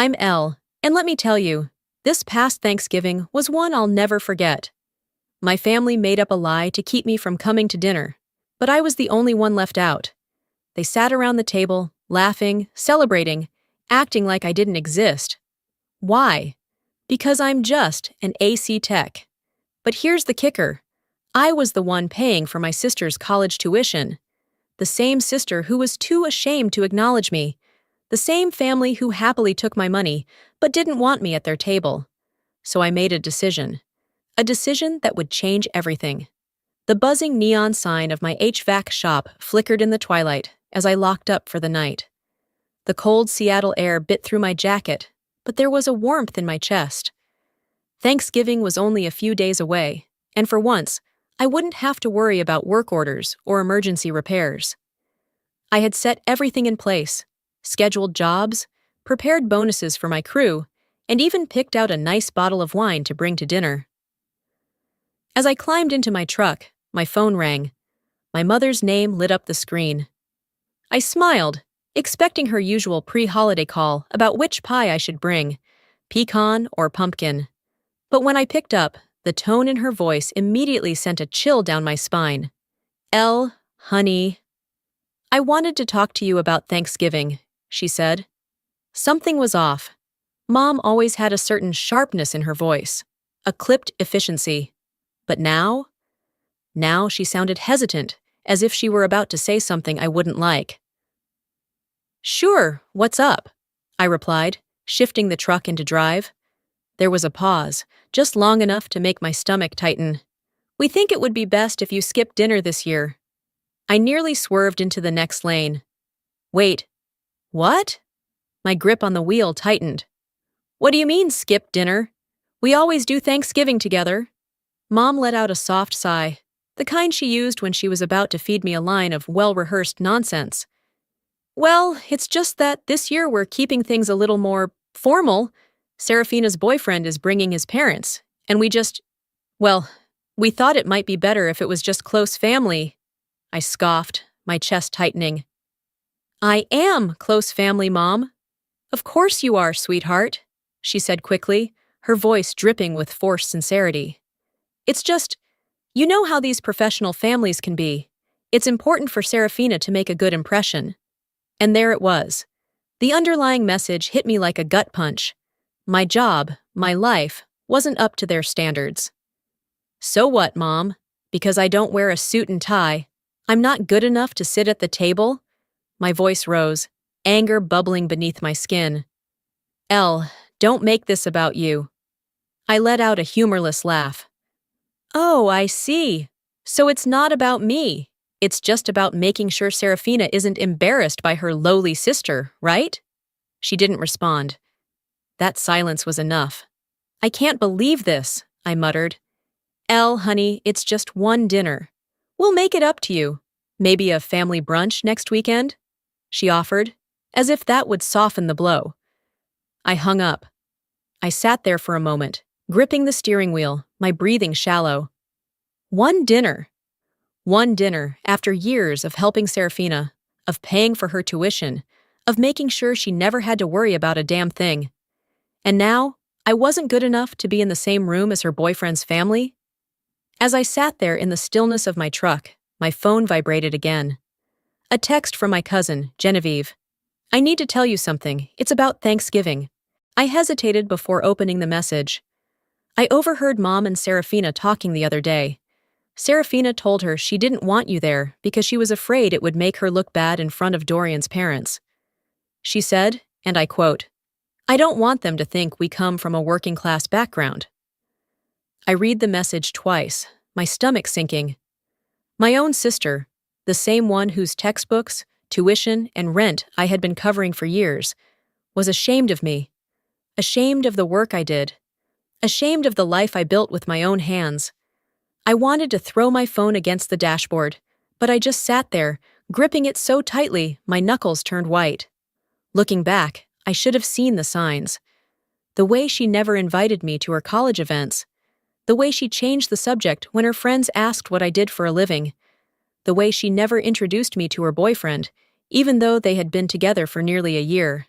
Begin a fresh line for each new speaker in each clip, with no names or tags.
I'm Elle, and let me tell you, this past Thanksgiving was one I'll never forget. My family made up a lie to keep me from coming to dinner, but I was the only one left out. They sat around the table, laughing, celebrating, acting like I didn't exist. Why? Because I'm just an AC tech. But here's the kicker. I was the one paying for my sister's college tuition. The same sister who was too ashamed to acknowledge me. The same family who happily took my money, but didn't want me at their table. So I made a decision. A decision that would change everything. The buzzing neon sign of my HVAC shop flickered in the twilight as I locked up for the night. The cold Seattle air bit through my jacket, but there was a warmth in my chest. Thanksgiving was only a few days away, and for once, I wouldn't have to worry about work orders or emergency repairs. I had set everything in place, scheduled jobs, prepared bonuses for my crew, and even picked out a nice bottle of wine to bring to dinner. As I climbed into my truck, my phone rang. My mother's name lit up the screen. I smiled, expecting her usual pre-holiday call about which pie I should bring, pecan or pumpkin. But when I picked up, the tone in her voice immediately sent a chill down my spine. Elle, honey. I wanted to talk to you about Thanksgiving, she said. Something was off. Mom always had a certain sharpness in her voice, a clipped efficiency. But now she sounded hesitant, as if she were about to say something I wouldn't like. Sure, what's up? I replied, shifting the truck into drive. There was a pause, just long enough to make my stomach tighten. We think it would be best if you skip dinner this year. I nearly swerved into the next lane. Wait, what? My grip on the wheel tightened. What do you mean, skip dinner? We always do Thanksgiving together. Mom let out a soft sigh, the kind she used when she was about to feed me a line of well-rehearsed nonsense. Well, it's just that this year we're keeping things a little more formal. Serafina's boyfriend is bringing his parents, and we thought it might be better if it was just close family. I scoffed, my chest tightening. I am close family, Mom. Of course you are, sweetheart, she said quickly, her voice dripping with forced sincerity. It's just, you know how these professional families can be. It's important for Serafina to make a good impression. And there it was. The underlying message hit me like a gut punch. My job, my life, wasn't up to their standards. So what, Mom? Because I don't wear a suit and tie, I'm not good enough to sit at the table? My voice rose, anger bubbling beneath my skin. Elle, don't make this about you. I let out a humorless laugh. Oh, I see. So it's not about me. It's just about making sure Serafina isn't embarrassed by her lowly sister, right? She didn't respond. That silence was enough. I can't believe this, I muttered. Elle, honey, it's just one dinner. We'll make it up to you. Maybe a family brunch next weekend? She offered, as if that would soften the blow. I hung up. I sat there for a moment, gripping the steering wheel, my breathing shallow. One dinner after years of helping Serafina, of paying for her tuition, of making sure she never had to worry about a damn thing. And now, I wasn't good enough to be in the same room as her boyfriend's family? As I sat there in the stillness of my truck, my phone vibrated again. A text from my cousin, Genevieve. I need to tell you something. It's about Thanksgiving. I hesitated before opening the message. I overheard Mom and Serafina talking the other day. Serafina told her she didn't want you there because she was afraid it would make her look bad in front of Dorian's parents. She said, and I quote, I don't want them to think we come from a working-class background. I read the message twice, my stomach sinking. My own sister, the same one whose textbooks, tuition, and rent I had been covering for years, was ashamed of me. Ashamed of the work I did. Ashamed of the life I built with my own hands. I wanted to throw my phone against the dashboard, but I just sat there, gripping it so tightly my knuckles turned white. Looking back, I should have seen the signs. The way she never invited me to her college events. The way she changed the subject when her friends asked what I did for a living. The way she never introduced me to her boyfriend, even though they had been together for nearly a year.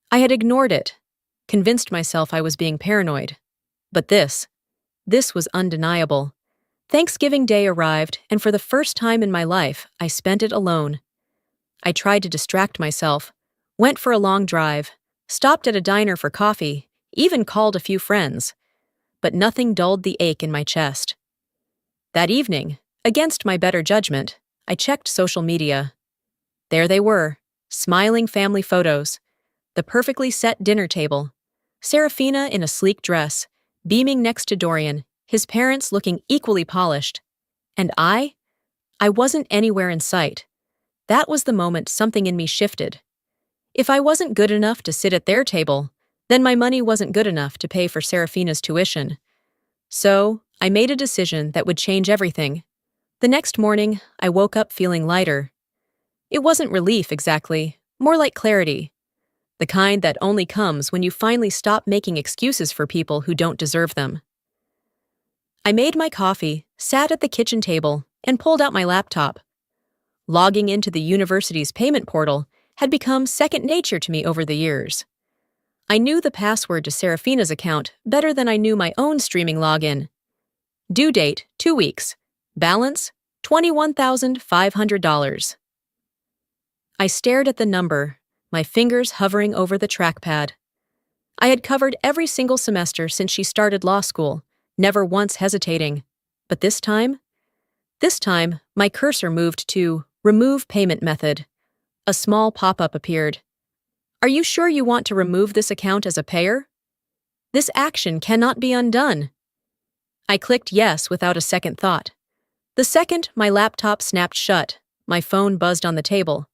I had ignored it, convinced myself I was being paranoid. But this was undeniable. Thanksgiving Day arrived, and for the first time in my life, I spent it alone. I tried to distract myself, went for a long drive, stopped at a diner for coffee, even called a few friends. But nothing dulled the ache in my chest. That evening, against my better judgment, I checked social media. There they were, smiling family photos, the perfectly set dinner table, Serafina in a sleek dress, beaming next to Dorian, his parents looking equally polished. And I wasn't anywhere in sight. That was the moment something in me shifted. If I wasn't good enough to sit at their table, then my money wasn't good enough to pay for Serafina's tuition. So, I made a decision that would change everything. The next morning, I woke up feeling lighter. It wasn't relief exactly, more like clarity. The kind that only comes when you finally stop making excuses for people who don't deserve them. I made my coffee, sat at the kitchen table, and pulled out my laptop. Logging into the university's payment portal had become second nature to me over the years. I knew the password to Serafina's account better than I knew my own streaming login. Due date, 2 weeks. Balance, $21,500. I stared at the number, my fingers hovering over the trackpad. I had covered every single semester since she started law school, never once hesitating. But this time, my cursor moved to Remove Payment Method. A small pop-up appeared. Are you sure you want to remove this account as a payer? This action cannot be undone. I clicked yes without a second thought. The second my laptop snapped shut, my phone buzzed on the table.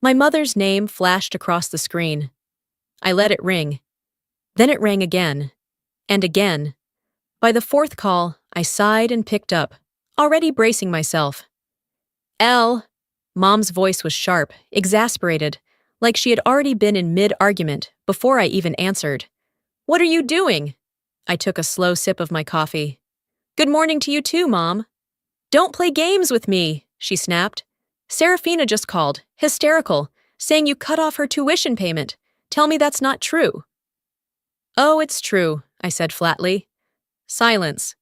My mother's name flashed across the screen. I let it ring. Then it rang again. And again. By the fourth call, I sighed and picked up, already bracing myself. Elle. Mom's voice was sharp, exasperated, like she had already been in mid-argument before I even answered. What are you doing? I took a slow sip of my coffee. Good morning to you too, Mom. Don't play games with me, she snapped. Serafina just called, hysterical, saying you cut off her tuition payment. Tell me that's not true. Oh, it's true, I said flatly. Silence.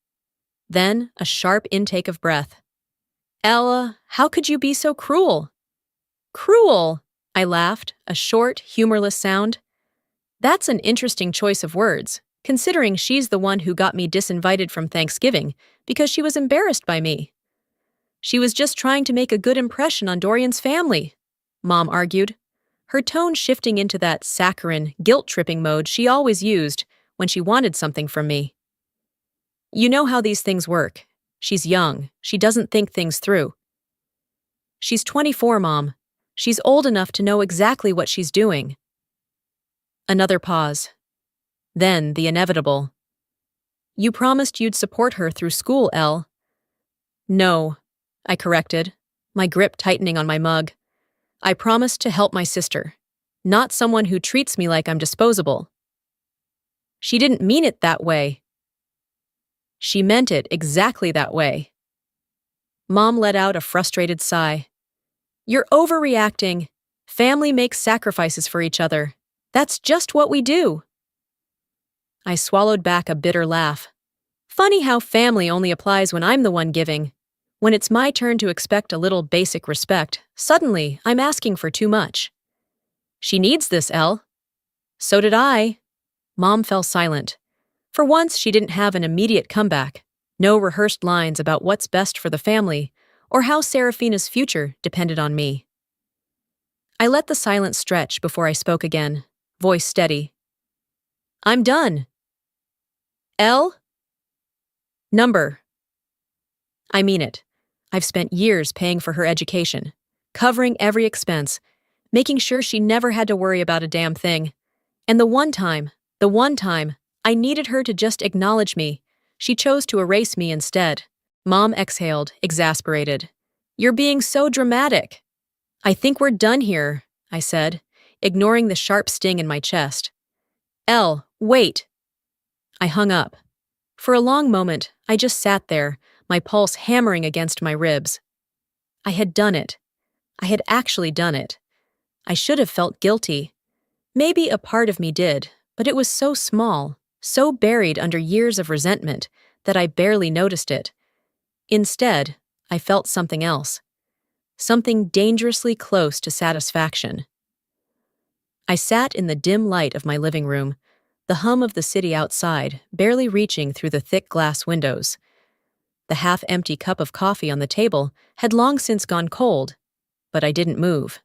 Then a sharp intake of breath. Ella, how could you be so cruel? Cruel, I laughed, a short, humorless sound. That's an interesting choice of words, considering she's the one who got me disinvited from Thanksgiving because she was embarrassed by me. She was just trying to make a good impression on Dorian's family, Mom argued, her tone shifting into that saccharine, guilt-tripping mode she always used when she wanted something from me. You know how these things work. She's young. She doesn't think things through. She's 24, Mom. She's old enough to know exactly what she's doing. Another pause. Then the inevitable. You promised you'd support her through school, Elle. No, I corrected, my grip tightening on my mug. I promised to help my sister, not someone who treats me like I'm disposable. She didn't mean it that way. She meant it exactly that way. Mom let out a frustrated sigh. You're overreacting. Family makes sacrifices for each other. That's just what we do. I swallowed back a bitter laugh. Funny how family only applies when I'm the one giving. When it's my turn to expect a little basic respect, suddenly I'm asking for too much. She needs this, Elle. So did I. Mom fell silent. For once, she didn't have an immediate comeback. No rehearsed lines about what's best for the family or how Serafina's future depended on me. I let the silence stretch before I spoke again, voice steady. I'm done. Elle? Number. I mean it. I've spent years paying for her education, covering every expense, making sure she never had to worry about a damn thing. And the one time I needed her to just acknowledge me, she chose to erase me instead. Mom exhaled, exasperated. You're being so dramatic. I think we're done here, I said, ignoring the sharp sting in my chest. Elle, wait. I hung up. For a long moment, I just sat there, my pulse hammering against my ribs. I had done it. I had actually done it. I should have felt guilty. Maybe a part of me did, but it was so small, so buried under years of resentment, that I barely noticed it. Instead, I felt something else. Something dangerously close to satisfaction. I sat in the dim light of my living room, the hum of the city outside barely reaching through the thick glass windows. The half-empty cup of coffee on the table had long since gone cold, but I didn't move.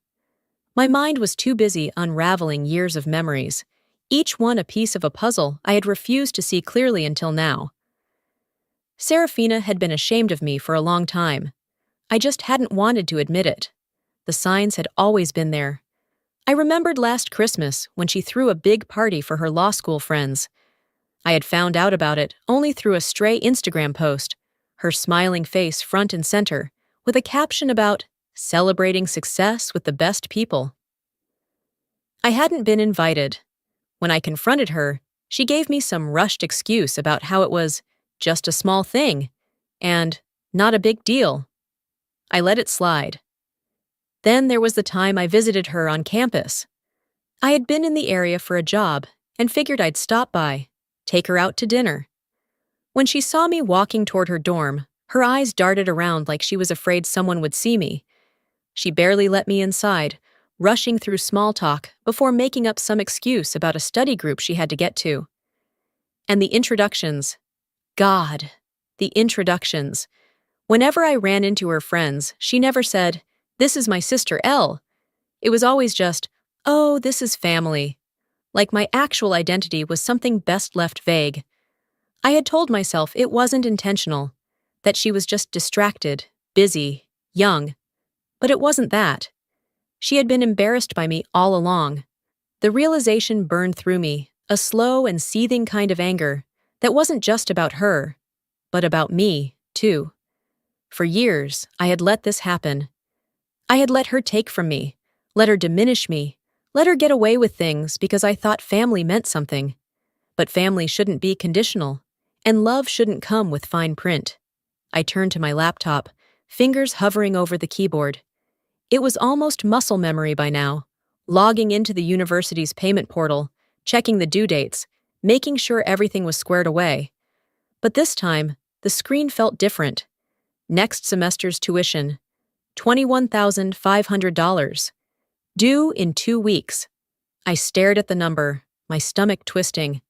My mind was too busy unraveling years of memories, each one a piece of a puzzle I had refused to see clearly until now. Serafina had been ashamed of me for a long time. I just hadn't wanted to admit it. The signs had always been there. I remembered last Christmas when she threw a big party for her law school friends. I had found out about it only through a stray Instagram post, her smiling face front and center, with a caption about celebrating success with the best people. I hadn't been invited. When I confronted her, she gave me some rushed excuse about how it was just a small thing and not a big deal. I let it slide. Then there was the time I visited her on campus. I had been in the area for a job and figured I'd stop by, take her out to dinner. When she saw me walking toward her dorm, her eyes darted around like she was afraid someone would see me. She barely let me inside, rushing through small talk before making up some excuse about a study group she had to get to. And the introductions. God, the introductions. Whenever I ran into her friends, she never said, "This is my sister Elle." It was always just, "Oh, this is family." Like my actual identity was something best left vague. I had told myself it wasn't intentional, that she was just distracted, busy, young. But it wasn't that. She had been embarrassed by me all along. The realization burned through me, a slow and seething kind of anger that wasn't just about her, but about me, too. For years, I had let this happen. I had let her take from me, let her diminish me, let her get away with things because I thought family meant something. But family shouldn't be conditional, and love shouldn't come with fine print. I turned to my laptop, fingers hovering over the keyboard. It was almost muscle memory by now, logging into the university's payment portal, checking the due dates, making sure everything was squared away. But this time, the screen felt different. Next semester's tuition, $21,500. Due in 2 weeks. I stared at the number, my stomach twisting.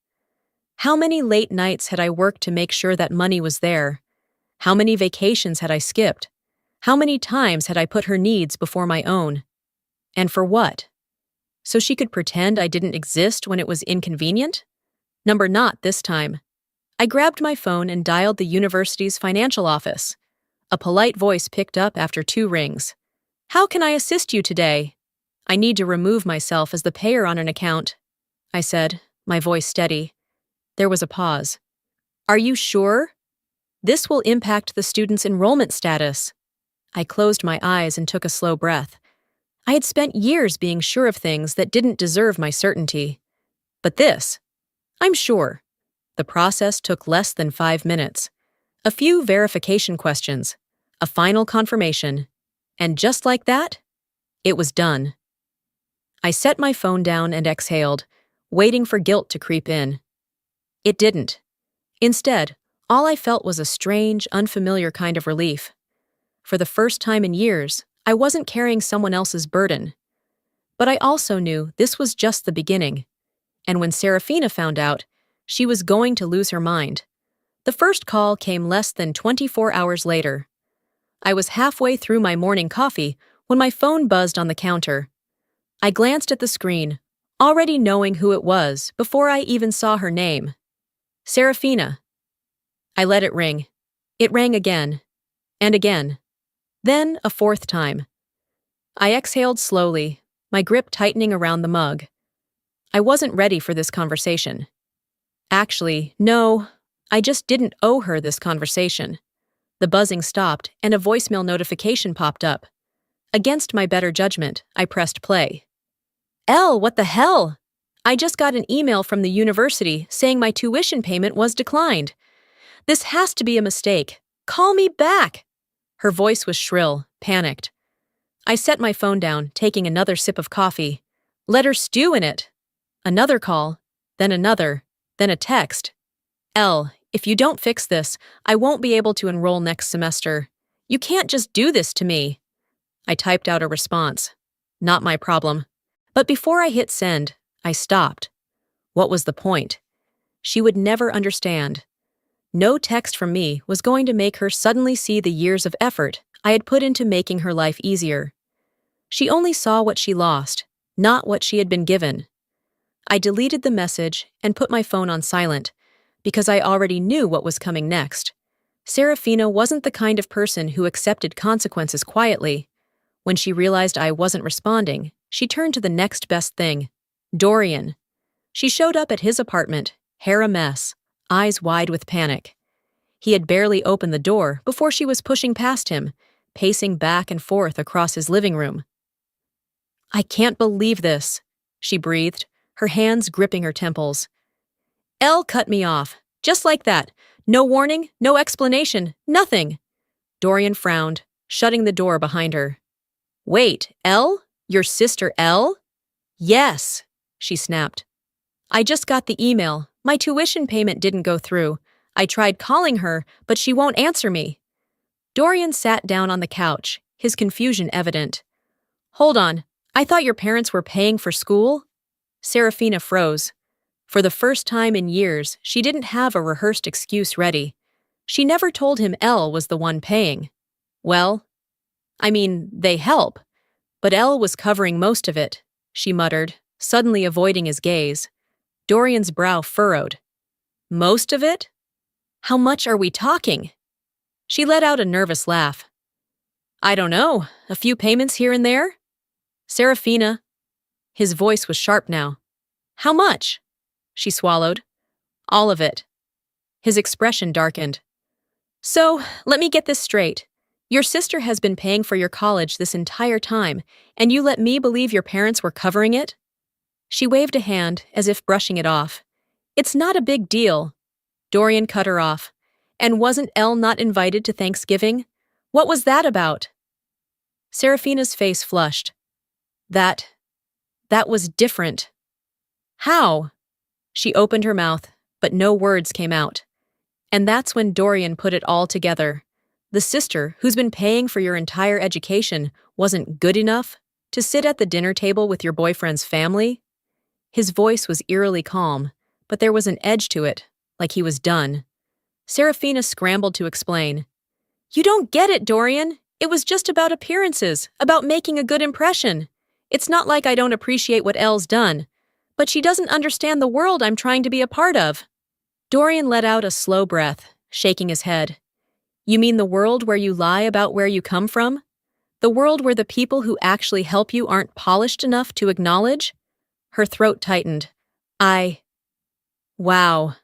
How many late nights had I worked to make sure that money was there? How many vacations had I skipped? How many times had I put her needs before my own? And for what? So she could pretend I didn't exist when it was inconvenient? Number not this time. I grabbed my phone and dialed the university's financial office. A polite voice picked up after 2 rings. "How can I assist you today?" "I need to remove myself as the payer on an account," I said, my voice steady. There was a pause. "Are you sure? This will impact the student's enrollment status." I closed my eyes and took a slow breath. I had spent years being sure of things that didn't deserve my certainty. But this, I'm sure. The process took less than 5 minutes. A few verification questions, a final confirmation, and just like that, it was done. I set my phone down and exhaled, waiting for guilt to creep in. It didn't. Instead, all I felt was a strange, unfamiliar kind of relief. For the first time in years, I wasn't carrying someone else's burden. But I also knew this was just the beginning. And when Serafina found out, she was going to lose her mind. The first call came less than 24 hours later. I was halfway through my morning coffee when my phone buzzed on the counter. I glanced at the screen, already knowing who it was before I even saw her name. Serafina. I let it ring. It rang again. And again. Then a 4th time. I exhaled slowly, my grip tightening around the mug. I wasn't ready for this conversation. Actually, no, I just didn't owe her this conversation. The buzzing stopped and a voicemail notification popped up. Against my better judgment, I pressed play. "Elle, what the hell? I just got an email from the university saying my tuition payment was declined. This has to be a mistake. Call me back." Her voice was shrill, panicked. I set my phone down, taking another sip of coffee. Let her stew in it. Another call. then another, then a text. "Elle, if you don't fix this, I won't be able to enroll next semester. You can't just do this to me." I typed out a response. Not my problem. But before I hit send, I stopped. What was the point? She would never understand. No text from me was going to make her suddenly see the years of effort I had put into making her life easier. She only saw what she lost, not what she had been given. I deleted the message and put my phone on silent, because I already knew what was coming next. Serafina wasn't the kind of person who accepted consequences quietly. When she realized I wasn't responding, she turned to the next best thing. Dorian. She showed up at his apartment, hair a mess, eyes wide with panic. He had barely opened the door before she was pushing past him, pacing back and forth across his living room. "I can't believe this," she breathed, her hands gripping her temples. "Elle cut me off, just like that. No warning, no explanation, nothing." Dorian frowned, shutting the door behind her. "Wait, Elle? Your sister Elle?" "Yes," she snapped. "I just got the email. My tuition payment didn't go through. I tried calling her, but she won't answer me." Dorian sat down on the couch, his confusion evident. "Hold on, I thought your parents were paying for school?" Serafina froze. For the first time in years, she didn't have a rehearsed excuse ready. She never told him Elle was the one paying. "Well, I mean, they help. But Elle was covering most of it," she muttered, suddenly avoiding his gaze. Dorian's brow furrowed. "Most of it? How much are we talking?" She let out a nervous laugh. "I don't know, a few payments here and there?" "Serafina." His voice was sharp now. "How much?" She swallowed. "All of it." His expression darkened. "So, let me get this straight. Your sister has been paying for your college this entire time, and you let me believe your parents were covering it?" She waved a hand, as if brushing it off. "It's not a big deal." Dorian cut her off. "And wasn't Elle not invited to Thanksgiving? What was that about?" Serafina's face flushed. That was different." "How?" She opened her mouth, but no words came out. And that's when Dorian put it all together. The sister who's been paying for your entire education wasn't good enough to sit at the dinner table with your boyfriend's family? His voice was eerily calm, but there was an edge to it, like he was done. Serafina scrambled to explain. "You don't get it, Dorian. It was just about appearances, about making a good impression. It's not like I don't appreciate what Elle's done, but she doesn't understand the world I'm trying to be a part of." Dorian let out a slow breath, shaking his head. "You mean the world where you lie about where you come from? The world where the people who actually help you aren't polished enough to acknowledge?" Her throat tightened. Wow.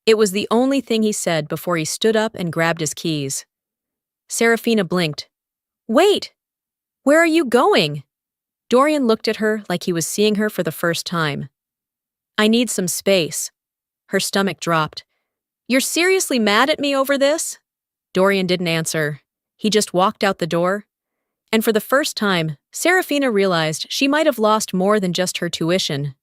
It was the only thing he said before he stood up and grabbed his keys. Serafina blinked. "Wait! Where are you going?" Dorian looked at her like he was seeing her for the first time. "I need some space." Her stomach dropped. "You're seriously mad at me over this?" Dorian didn't answer. He just walked out the door. And for the first time, Serafina realized she might have lost more than just her tuition.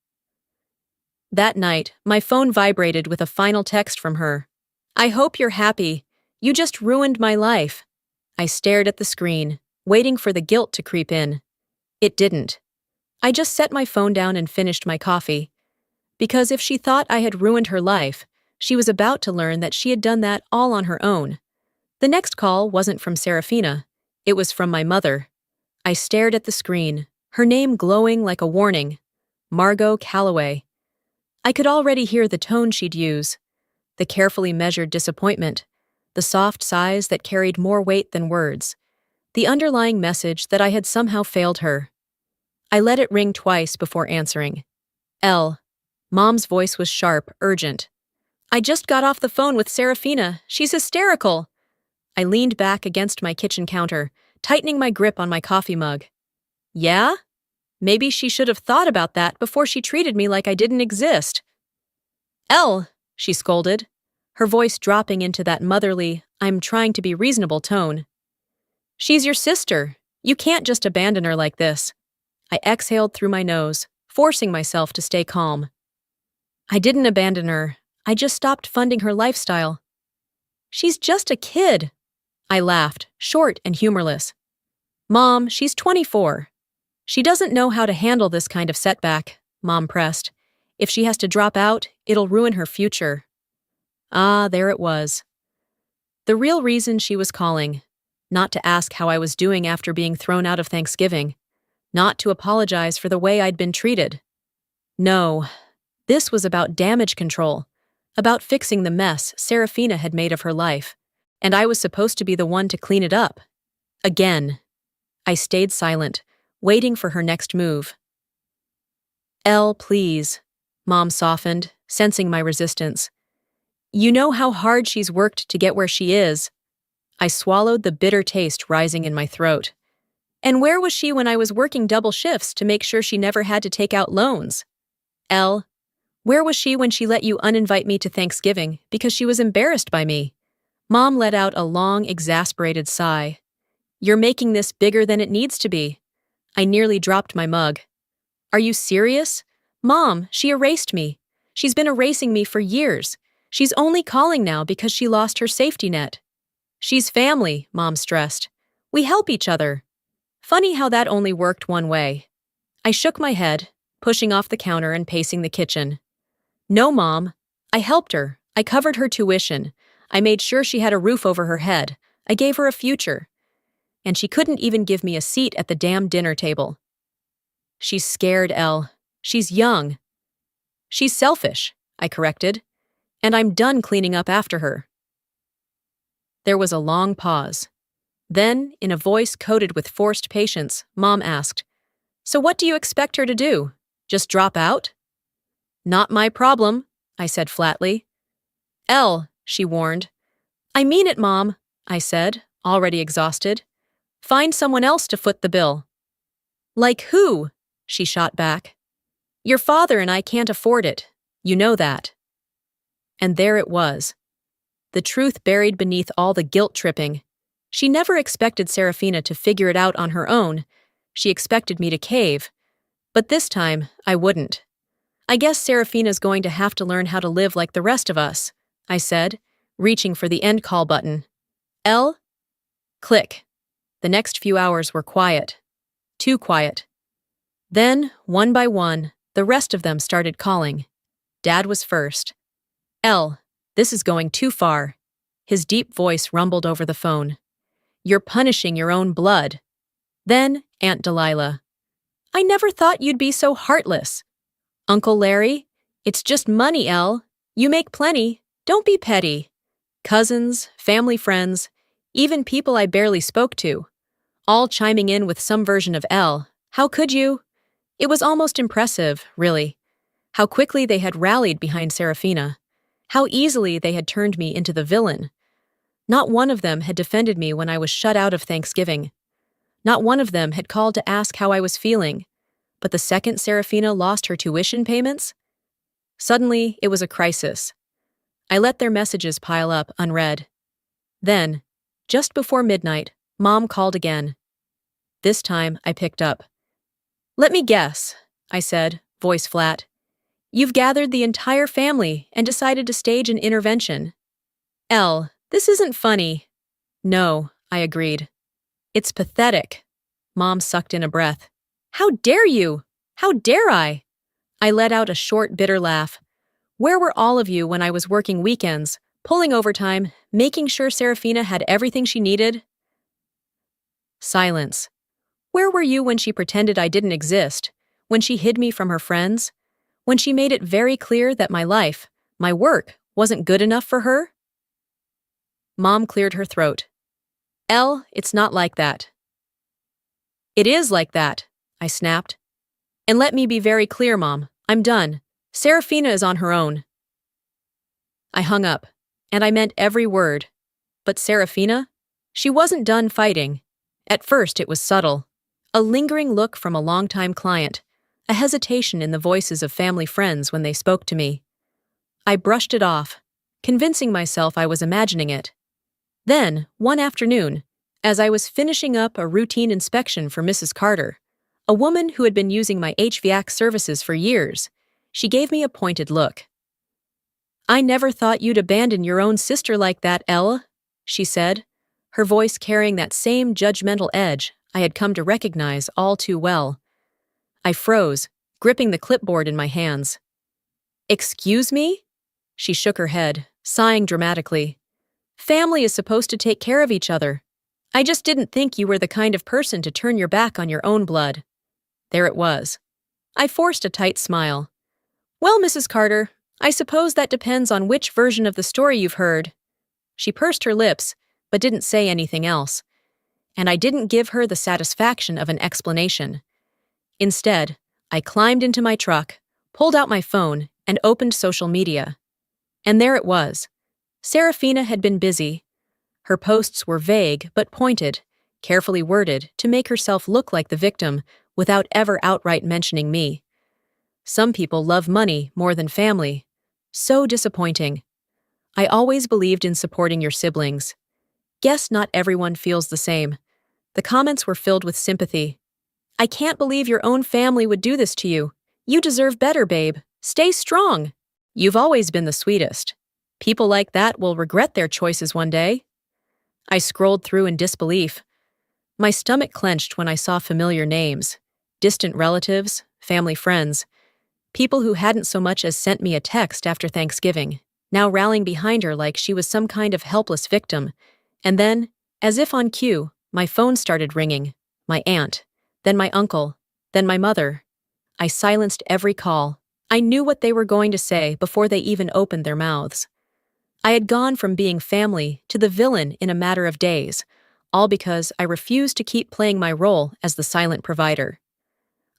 That night, my phone vibrated with a final text from her. "I hope you're happy. You just ruined my life." I stared at the screen, waiting for the guilt to creep in. It didn't. I just set my phone down and finished my coffee. Because if she thought I had ruined her life, she was about to learn that she had done that all on her own. The next call wasn't from Serafina. It was from my mother. I stared at the screen, her name glowing like a warning. Margot Calloway. I could already hear the tone she'd use. The carefully measured disappointment. The soft sighs that carried more weight than words. The underlying message that I had somehow failed her. I let it ring twice before answering. Elle. Mom's voice was sharp, urgent. "I just got off the phone with Serafina. She's hysterical." I leaned back against my kitchen counter, tightening my grip on my coffee mug. "Yeah? Maybe she should have thought about that before she treated me like I didn't exist." "Elle," she scolded, her voice dropping into that motherly, "I'm trying to be reasonable" tone. "She's your sister. You can't just abandon her like this." I exhaled through my nose, forcing myself to stay calm. I didn't abandon her. I just stopped funding her lifestyle. She's just a kid. I laughed, short and humorless. Mom, she's 24. She doesn't know how to handle this kind of setback, Mom pressed. If she has to drop out, it'll ruin her future. Ah, there it was. The real reason she was calling. Not to ask how I was doing after being thrown out of Thanksgiving. Not to apologize for the way I'd been treated. No, this was about damage control. About fixing the mess Serafina had made of her life. And I was supposed to be the one to clean it up. Again. I stayed silent, waiting for her next move. Elle, please, Mom softened, sensing my resistance. You know how hard she's worked to get where she is. I swallowed the bitter taste rising in my throat. And where was she when I was working double shifts to make sure she never had to take out loans? Elle, where was she when she let you uninvite me to Thanksgiving because she was embarrassed by me? Mom let out a long, exasperated sigh. You're making this bigger than it needs to be. I nearly dropped my mug. Are you serious? Mom, she erased me. She's been erasing me for years. She's only calling now because she lost her safety net. She's family, Mom stressed. We help each other. Funny how that only worked one way. I shook my head, pushing off the counter and pacing the kitchen. No, Mom. I helped her. I covered her tuition. I made sure she had a roof over her head. I gave her a future. And she couldn't even give me a seat at the damn dinner table. She's scared, Elle. She's young. She's selfish, I corrected. And I'm done cleaning up after her. There was a long pause. Then, in a voice coated with forced patience, Mom asked, So what do you expect her to do? Just drop out? Not my problem, I said flatly. Elle, she warned. I mean it, Mom, I said, already exhausted. Find someone else to foot the bill. Like who? She shot back. Your father and I can't afford it. You know that. And there it was. The truth buried beneath all the guilt-tripping. She never expected Serafina to figure it out on her own. She expected me to cave. But this time, I wouldn't. I guess Serafina's going to have to learn how to live like the rest of us, I said, reaching for the end call button. Elle? Click. The next few hours were quiet. Too quiet. Then, one by one, the rest of them started calling. Dad was first. Elle, this is going too far. His deep voice rumbled over the phone. You're punishing your own blood. Then, Aunt Delilah. I never thought you'd be so heartless. Uncle Larry, it's just money, Elle. You make plenty. Don't be petty. Cousins, family friends, even people I barely spoke to. All chiming in with some version of Elle. How could you? It was almost impressive, really. How quickly they had rallied behind Serafina. How easily they had turned me into the villain. Not one of them had defended me when I was shut out of Thanksgiving. Not one of them had called to ask how I was feeling. But the second Serafina lost her tuition payments? Suddenly, it was a crisis. I let their messages pile up, unread. Then, just before midnight, Mom called again. This time, I picked up. Let me guess, I said, voice flat. You've gathered the entire family and decided to stage an intervention. Elle, this isn't funny. No, I agreed. It's pathetic. Mom sucked in a breath. How dare you? How dare I? I let out a short, bitter laugh. Where were all of you when I was working weekends, pulling overtime, making sure Serafina had everything she needed? Silence. Where were you when she pretended I didn't exist? When she hid me from her friends? When she made it very clear that my life, my work, wasn't good enough for her? Mom cleared her throat. Elle, it's not like that. It is like that, I snapped. And let me be very clear, Mom. I'm done. Serafina is on her own. I hung up, and I meant every word. But Serafina? She wasn't done fighting. At first, it was subtle. A lingering look from a longtime client, a hesitation in the voices of family friends when they spoke to me. I brushed it off, convincing myself I was imagining it. Then, one afternoon, as I was finishing up a routine inspection for Mrs. Carter, a woman who had been using my HVAC services for years, she gave me a pointed look. I never thought you'd abandon your own sister like that, Elle, she said, her voice carrying that same judgmental edge I had come to recognize all too well. I froze, gripping the clipboard in my hands. Excuse me? She shook her head, sighing dramatically. Family is supposed to take care of each other. I just didn't think you were the kind of person to turn your back on your own blood. There it was. I forced a tight smile. Well, Mrs. Carter, I suppose that depends on which version of the story you've heard. She pursed her lips, but didn't say anything else. And I didn't give her the satisfaction of an explanation. Instead, I climbed into my truck, pulled out my phone, and opened social media. And there it was. Serafina had been busy. Her posts were vague but pointed, carefully worded to make herself look like the victim without ever outright mentioning me. Some people love money more than family. So disappointing. I always believed in supporting your siblings. Guess not everyone feels the same. The comments were filled with sympathy. I can't believe your own family would do this to you. You deserve better, babe. Stay strong. You've always been the sweetest. People like that will regret their choices one day. I scrolled through in disbelief. My stomach clenched when I saw familiar names. Distant relatives, family friends. People who hadn't so much as sent me a text after Thanksgiving, now rallying behind her like she was some kind of helpless victim. And then, as if on cue, my phone started ringing. My aunt, then my uncle, then my mother. I silenced every call. I knew what they were going to say before they even opened their mouths. I had gone from being family to the villain in a matter of days, all because I refused to keep playing my role as the silent provider.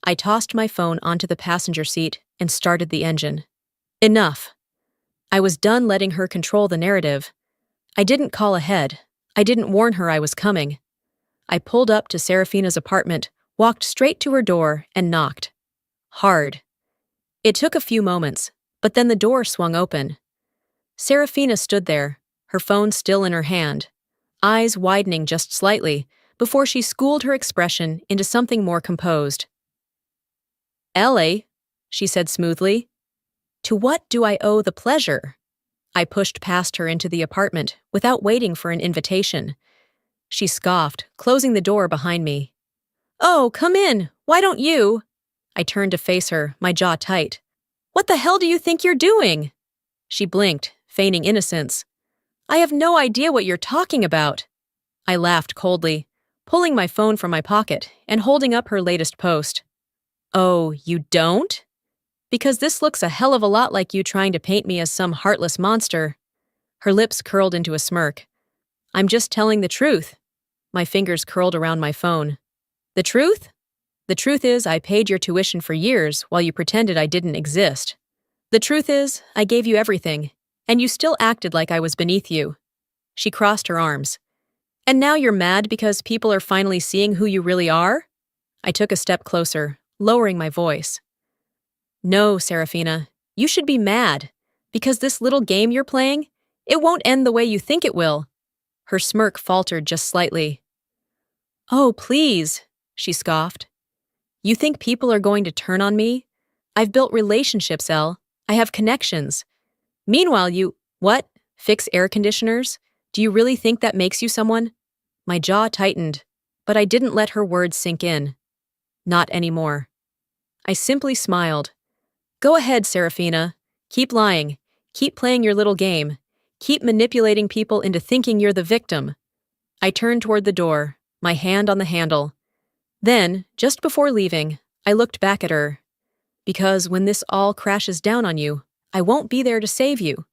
I tossed my phone onto the passenger seat and started the engine. Enough. I was done letting her control the narrative. I didn't call ahead. I didn't warn her I was coming. I pulled up to Serafina's apartment, walked straight to her door, and knocked. Hard. It took a few moments, but then the door swung open. Serafina stood there, her phone still in her hand, eyes widening just slightly before she schooled her expression into something more composed. Ellie, she said smoothly. To what do I owe the pleasure? I pushed past her into the apartment without waiting for an invitation. She scoffed, closing the door behind me. Oh, come in. Why don't you? I turned to face her, my jaw tight. What the hell do you think you're doing? She blinked, feigning innocence. I have no idea what you're talking about. I laughed coldly, pulling my phone from my pocket and holding up her latest post. Oh, you don't? Because this looks a hell of a lot like you trying to paint me as some heartless monster. Her lips curled into a smirk. I'm just telling the truth. My fingers curled around my phone. The truth? The truth is I paid your tuition for years while you pretended I didn't exist. The truth is I gave you everything, and you still acted like I was beneath you. She crossed her arms. And now you're mad because people are finally seeing who you really are? I took a step closer, lowering my voice. No, Serafina, you should be mad, because this little game you're playing, it won't end the way you think it will. Her smirk faltered just slightly. Oh, please, she scoffed. You think people are going to turn on me? I've built relationships, Elle. I have connections. Meanwhile, what? Fix air conditioners? Do you really think that makes you someone? My jaw tightened, but I didn't let her words sink in. Not anymore. I simply smiled. Go ahead, Serafina. Keep lying. Keep playing your little game. Keep manipulating people into thinking you're the victim. I turned toward the door, my hand on the handle. Then, just before leaving, I looked back at her. Because when this all crashes down on you, I won't be there to save you.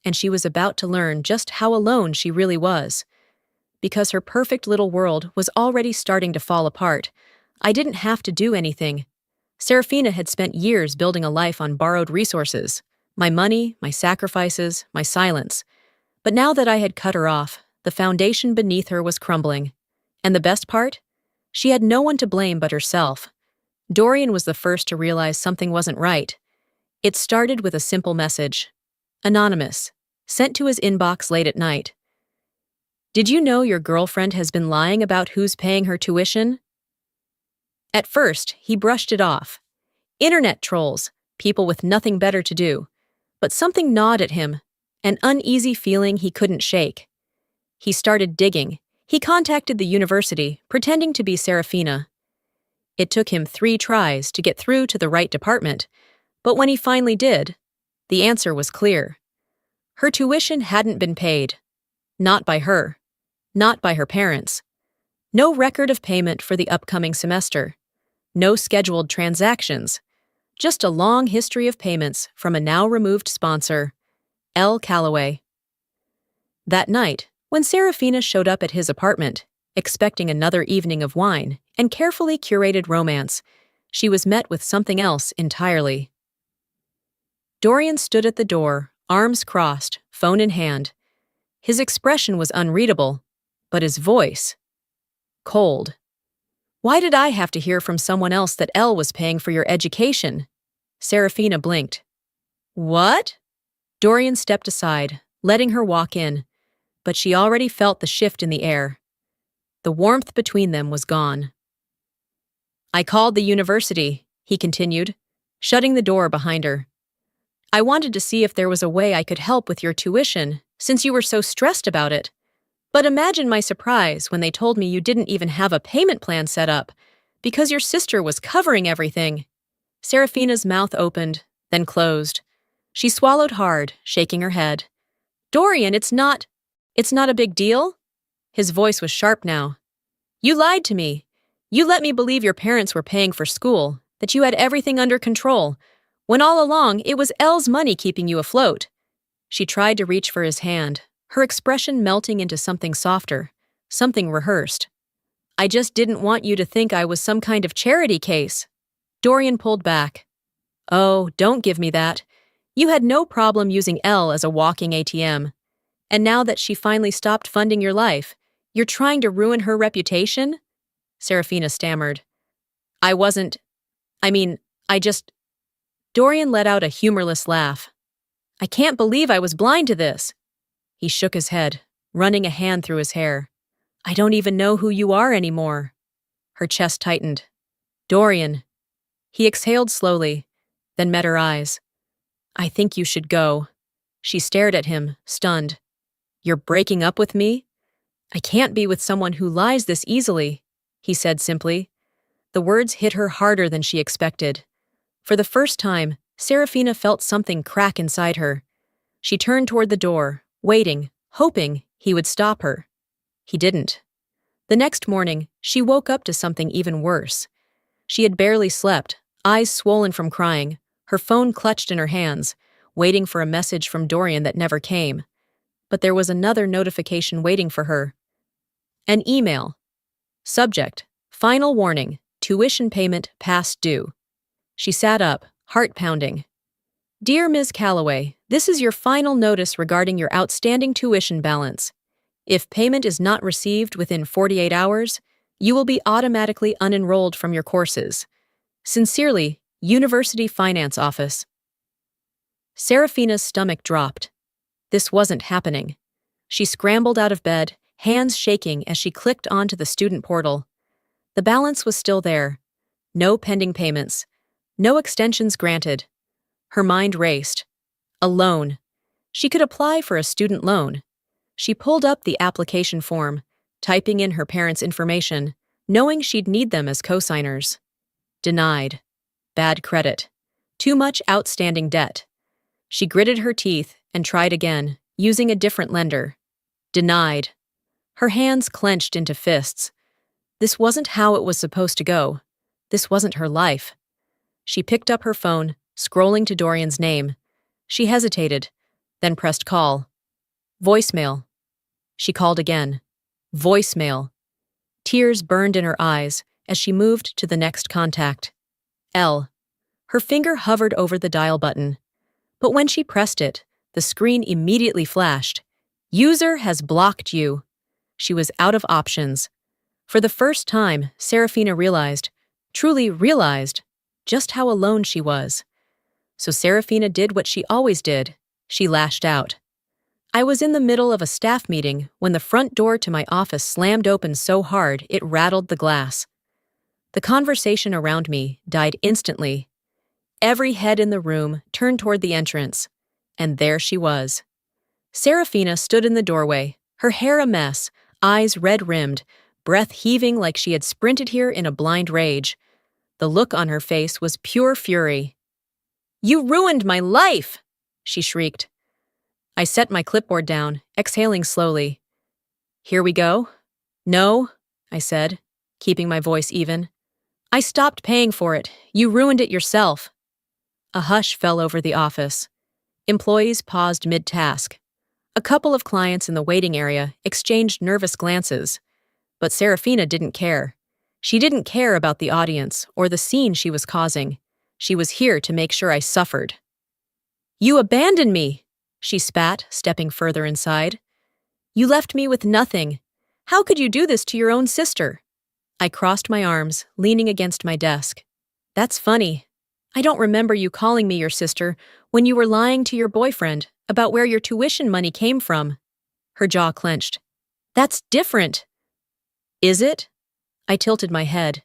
And she was about to learn just how alone she really was. Because her perfect little world was already starting to fall apart, I didn't have to do anything. Serafina had spent years building a life on borrowed resources, my money, my sacrifices, my silence. But now that I had cut her off, the foundation beneath her was crumbling. And the best part? She had no one to blame but herself. Dorian was the first to realize something wasn't right. It started with a simple message. Anonymous, sent to his inbox late at night. Did you know your girlfriend has been lying about who's paying her tuition? At first, he brushed it off. Internet trolls, people with nothing better to do. but something gnawed at him, an uneasy feeling he couldn't shake. He started digging. He contacted the university, pretending to be Serafina. It took him 3 tries to get through to the right department, but when he finally did, the answer was clear. Her tuition hadn't been paid. Not by her. Not by her parents. No record of payment for the upcoming semester. No scheduled transactions. Just a long history of payments from a now-removed sponsor, L. Calloway. That night, when Serafina showed up at his apartment, expecting another evening of wine and carefully curated romance, she was met with something else entirely. Dorian stood at the door, arms crossed, phone in hand. His expression was unreadable, but his voice, cold. "Why did I have to hear from someone else that Elle was paying for your education?" Serafina blinked. "What?" Dorian stepped aside, letting her walk in, but she already felt the shift in the air. The warmth between them was gone. "I called the university," he continued, shutting the door behind her. "I wanted to see if there was a way I could help with your tuition, since you were so stressed about it. But imagine my surprise when they told me you didn't even have a payment plan set up, because your sister was covering everything." Serafina's mouth opened, then closed. She swallowed hard, shaking her head. "Dorian, it's not a big deal?" His voice was sharp now. "You lied to me. You let me believe your parents were paying for school, that you had everything under control, when all along it was Elle's money keeping you afloat." She tried to reach for his hand, her expression melting into something softer, something rehearsed. "I just didn't want you to think I was some kind of charity case." Dorian pulled back. "Oh, don't give me that. You had no problem using Elle as a walking ATM. And now that she finally stopped funding your life, you're trying to ruin her reputation?" Serafina stammered. I just... Dorian let out a humorless laugh. "I can't believe I was blind to this." He shook his head, running a hand through his hair. "I don't even know who you are anymore." Her chest tightened. "Dorian." He exhaled slowly, then met her eyes. "I think you should go." She stared at him, stunned. "You're breaking up with me?" "I can't be with someone who lies this easily," he said simply. The words hit her harder than she expected. For the first time, Serafina felt something crack inside her. She turned toward the door, waiting, hoping he would stop her. He didn't. The next morning, she woke up to something even worse. She had barely slept, eyes swollen from crying, her phone clutched in her hands, waiting for a message from Dorian that never came. But there was another notification waiting for her. An email. Subject: Final warning, tuition payment past due. She sat up, heart pounding. "Dear Ms. Calloway, this is your final notice regarding your outstanding tuition balance. If payment is not received within 48 hours, you will be automatically unenrolled from your courses. Sincerely, University Finance Office." Serafina's stomach dropped. This wasn't happening. She scrambled out of bed, hands shaking as she clicked onto the student portal. The balance was still there. No pending payments. No extensions granted. Her mind raced. A loan. She could apply for a student loan. She pulled up the application form, typing in her parents' information, knowing she'd need them as co-signers. Denied. Bad credit. Too much outstanding debt. She gritted her teeth and tried again, using a different lender. Denied. Her hands clenched into fists. This wasn't how it was supposed to go. This wasn't her life. She picked up her phone, scrolling to Dorian's name. She hesitated, then pressed call. Voicemail. She called again. Voicemail. Tears burned in her eyes as she moved to the next contact. L. Her finger hovered over the dial button. But when she pressed it, the screen immediately flashed. User has blocked you. She was out of options. For the first time, Serafina truly realized, just how alone she was. So Serafina did what she always did. She lashed out. I was in the middle of a staff meeting when the front door to my office slammed open so hard it rattled the glass. The conversation around me died instantly. Every head in the room turned toward the entrance. And there she was. Serafina stood in the doorway, her hair a mess, eyes red-rimmed, breath heaving like she had sprinted here in a blind rage. The look on her face was pure fury. "You ruined my life!" she shrieked. I set my clipboard down, exhaling slowly. "Here we go?" "No," I said, keeping my voice even. "I stopped paying for it. You ruined it yourself." A hush fell over the office. Employees paused mid-task. A couple of clients in the waiting area exchanged nervous glances. But Serafina didn't care. She didn't care about the audience or the scene she was causing. She was here to make sure I suffered. "You abandoned me," she spat, stepping further inside. "You left me with nothing. How could you do this to your own sister?" I crossed my arms, leaning against my desk. "That's funny. I don't remember you calling me your sister when you were lying to your boyfriend about where your tuition money came from." Her jaw clenched. "That's different." "Is it?" I tilted my head.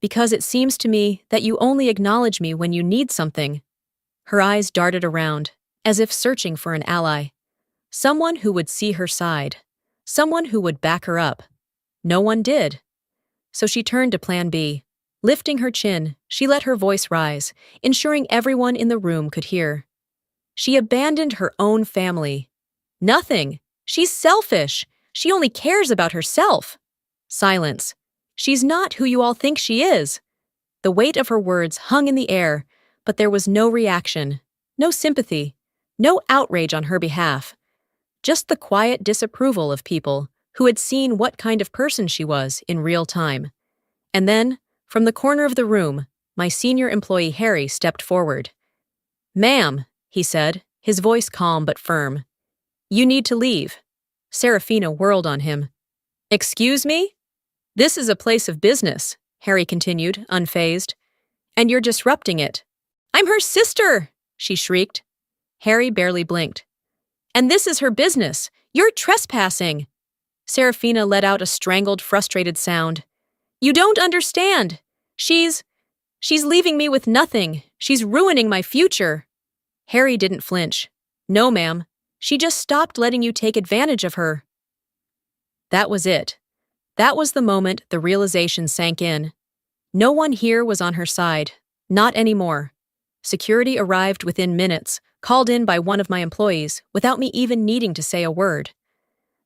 "Because it seems to me that you only acknowledge me when you need something." Her eyes darted around, as if searching for an ally. Someone who would see her side. Someone who would back her up. No one did. So she turned to Plan B. Lifting her chin, she let her voice rise, ensuring everyone in the room could hear. "She abandoned her own family. Nothing. She's selfish. She only cares about herself." Silence. "She's not who you all think she is." The weight of her words hung in the air, but there was no reaction, no sympathy, no outrage on her behalf. Just the quiet disapproval of people who had seen what kind of person she was in real time. And then, from the corner of the room, my senior employee Harry stepped forward. "Ma'am," he said, his voice calm but firm. "You need to leave." Serafina whirled on him. "Excuse me?" "This is a place of business," Harry continued, unfazed. "And you're disrupting it." "I'm her sister!" she shrieked. Harry barely blinked. "And this is her business. You're trespassing." Serafina let out a strangled, frustrated sound. "You don't understand. She's leaving me with nothing. She's ruining my future." Harry didn't flinch. "No, ma'am. She just stopped letting you take advantage of her." That was it. That was the moment the realization sank in. No one here was on her side. Not anymore. Security arrived within minutes, called in by one of my employees, without me even needing to say a word.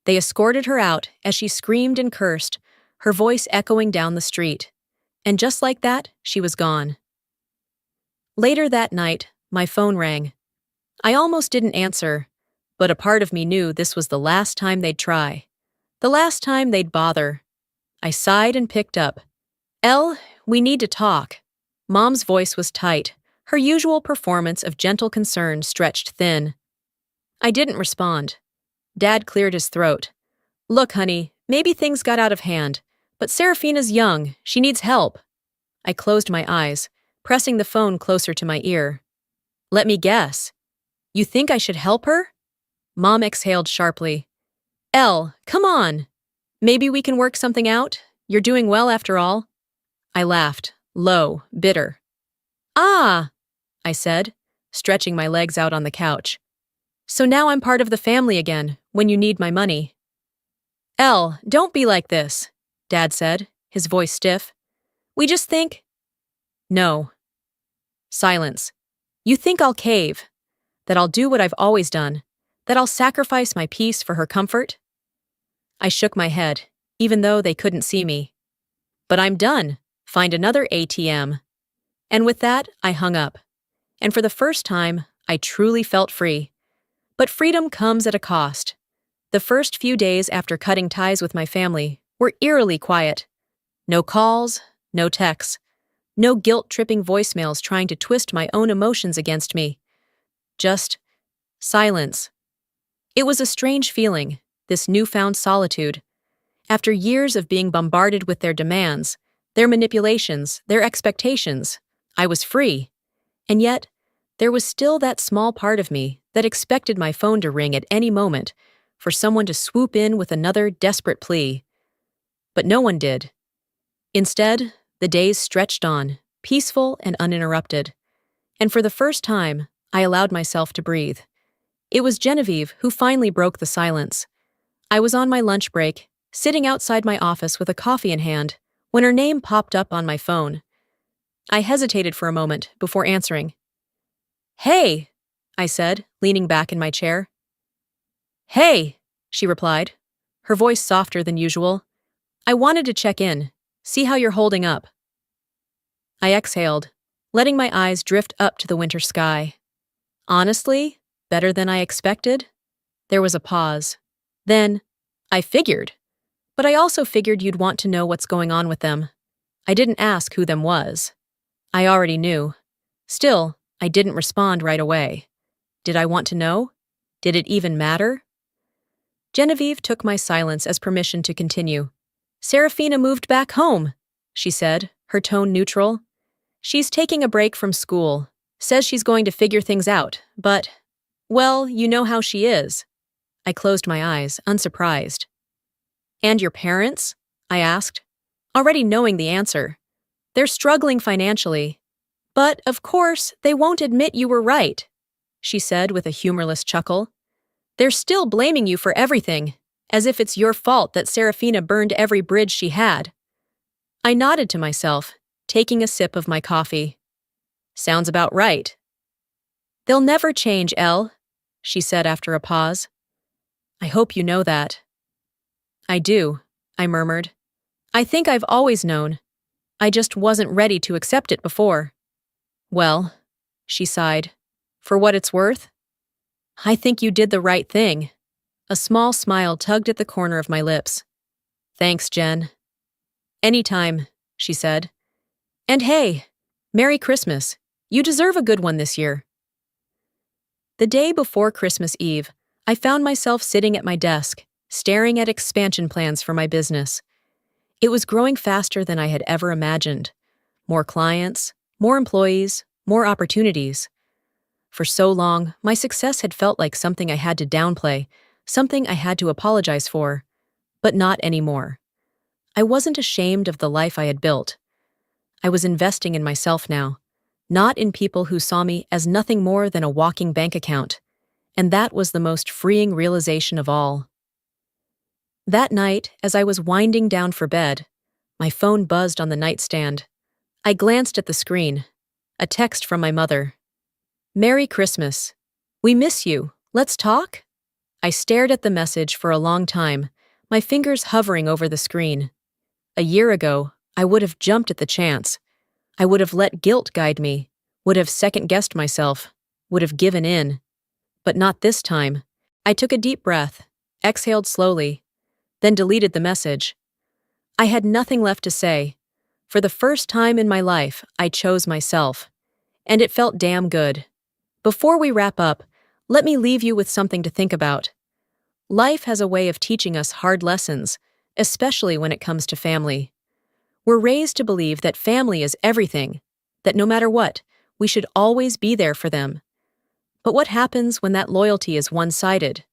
They escorted her out as she screamed and cursed, her voice echoing down the street. And just like that, she was gone. Later that night, my phone rang. I almost didn't answer, but a part of me knew this was the last time they'd try. The last time they'd bother. I sighed and picked up. "Elle, we need to talk." Mom's voice was tight, her usual performance of gentle concern stretched thin. I didn't respond. Dad cleared his throat. "Look, honey, maybe things got out of hand, but Serafina's young, she needs help." I closed my eyes, pressing the phone closer to my ear. "Let me guess. You think I should help her?" Mom exhaled sharply. "Elle, come on. Maybe we can work something out? You're doing well after all." I laughed, low, bitter. "Ah," I said, stretching my legs out on the couch. "So now I'm part of the family again, when you need my money." "Elle, don't be like this," Dad said, his voice stiff. "We just think—" "No." Silence. "You think I'll cave? That I'll do what I've always done? That I'll sacrifice my peace for her comfort?" I shook my head, even though they couldn't see me. "But I'm done. Find another ATM." And with that, I hung up. And for the first time, I truly felt free. But freedom comes at a cost. The first few days after cutting ties with my family were eerily quiet. No calls, no texts, no guilt-tripping voicemails trying to twist my own emotions against me. Just silence. It was a strange feeling, this newfound solitude. After years of being bombarded with their demands, their manipulations, their expectations, I was free. And yet, there was still that small part of me that expected my phone to ring at any moment, for someone to swoop in with another desperate plea. But no one did. Instead, the days stretched on, peaceful and uninterrupted. And for the first time, I allowed myself to breathe. It was Genevieve who finally broke the silence. I was on my lunch break, sitting outside my office with a coffee in hand, when her name popped up on my phone. I hesitated for a moment before answering. "Hey," I said, leaning back in my chair. "Hey," she replied, her voice softer than usual. "I wanted to check in, see how you're holding up." I exhaled, letting my eyes drift up to the winter sky. "Honestly, better than I expected." There was a pause. Then, "I figured. But I also figured you'd want to know what's going on with them." I didn't ask who them was. I already knew. Still, I didn't respond right away. Did I want to know? Did it even matter? Genevieve took my silence as permission to continue. "Serafina moved back home," she said, her tone neutral. "She's taking a break from school. Says she's going to figure things out, but, well, you know how she is." I closed my eyes, unsurprised. "And your parents?" I asked, already knowing the answer. "They're struggling financially. But, of course, they won't admit you were right," she said with a humorless chuckle. "They're still blaming you for everything, as if it's your fault that Serafina burned every bridge she had." I nodded to myself, taking a sip of my coffee. "Sounds about right." "They'll never change, Elle," she said after a pause. "I hope you know that." "I do," I murmured. "I think I've always known. I just wasn't ready to accept it before." "Well," she sighed, "for what it's worth, I think you did the right thing." A small smile tugged at the corner of my lips. "Thanks, Jen." "Anytime," she said. "And hey, Merry Christmas. You deserve a good one this year." The day before Christmas Eve, I found myself sitting at my desk, staring at expansion plans for my business. It was growing faster than I had ever imagined. More clients, more employees, more opportunities. For so long, my success had felt like something I had to downplay, something I had to apologize for. But not anymore. I wasn't ashamed of the life I had built. I was investing in myself now, not in people who saw me as nothing more than a walking bank account. And that was the most freeing realization of all. That night, as I was winding down for bed, my phone buzzed on the nightstand. I glanced at the screen. A text from my mother. "Merry Christmas. We miss you. Let's talk?" I stared at the message for a long time, my fingers hovering over the screen. A year ago, I would have jumped at the chance. I would have let guilt guide me, would have second-guessed myself, would have given in. But not this time. I took a deep breath, exhaled slowly, then deleted the message. I had nothing left to say. For the first time in my life, I chose myself. And it felt damn good. Before we wrap up, let me leave you with something to think about. Life has a way of teaching us hard lessons, especially when it comes to family. We're raised to believe that family is everything, that no matter what, we should always be there for them. But what happens when that loyalty is one-sided?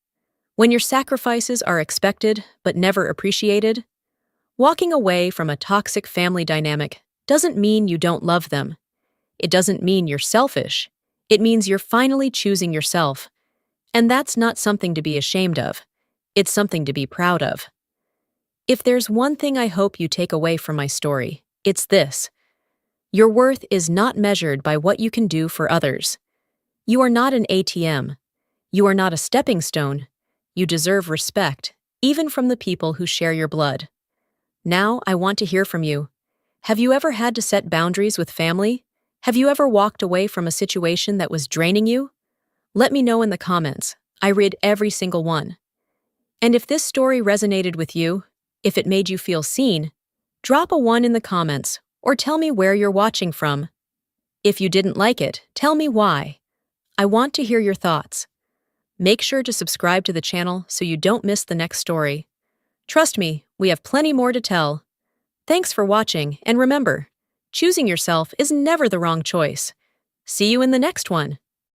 When your sacrifices are expected but never appreciated? Walking away from a toxic family dynamic doesn't mean you don't love them. It doesn't mean you're selfish. It means you're finally choosing yourself. And that's not something to be ashamed of. It's something to be proud of. If there's one thing I hope you take away from my story, it's this. Your worth is not measured by what you can do for others. You are not an ATM. You are not a stepping stone. You deserve respect, even from the people who share your blood. Now I want to hear from you. Have you ever had to set boundaries with family? Have you ever walked away from a situation that was draining you? Let me know in the comments. I read every single one. And if this story resonated with you, if it made you feel seen, drop a 1 in the comments or tell me where you're watching from. If you didn't like it, tell me why. I want to hear your thoughts. Make sure to subscribe to the channel so you don't miss the next story. Trust me, we have plenty more to tell. Thanks for watching, and remember, choosing yourself is never the wrong choice. See you in the next one.